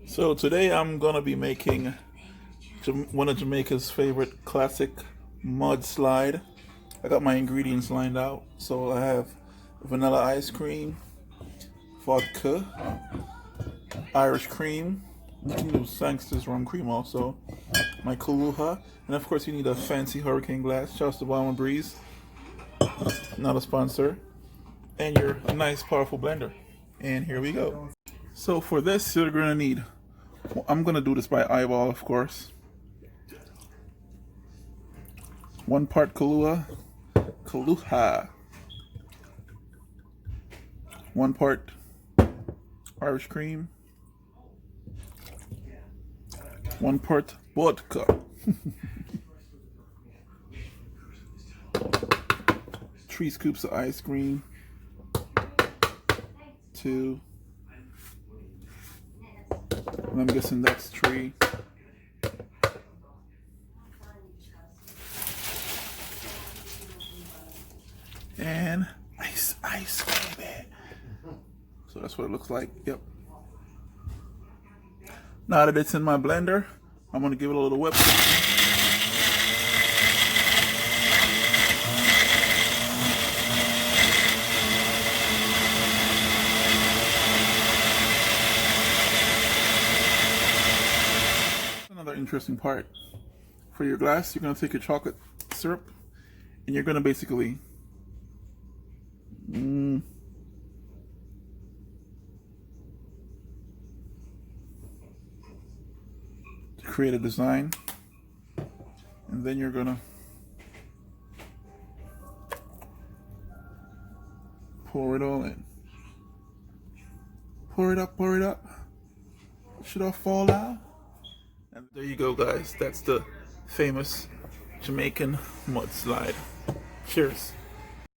So today I'm gonna be making one of Jamaica's favorite classic mudslide. I got my ingredients lined out. So I have vanilla ice cream, vodka, Irish cream, you can use Sangster's rum cream also, my Kaluha, and of course you need a fancy hurricane glass. Shouts to Balma Breeze, not a sponsor, and your nice powerful blender. And here we go. So for this you're gonna need, I'm gonna do this by eyeball, of course. 1 part Kaluha, 1 part Irish cream, 1 part vodka, 3 scoops of ice cream, 2, and I'm guessing that's 3. And ice, baby. So that's what it looks like. Yep. Now that it's in my blender, I'm gonna give it a little whip. Another interesting part. For your glass, you're gonna take your chocolate syrup and you're gonna basically create a design, and then you're gonna pour it all in. Pour it up, should all fall out. And there you go, guys, that's the famous Jamaican mudslide. Cheers.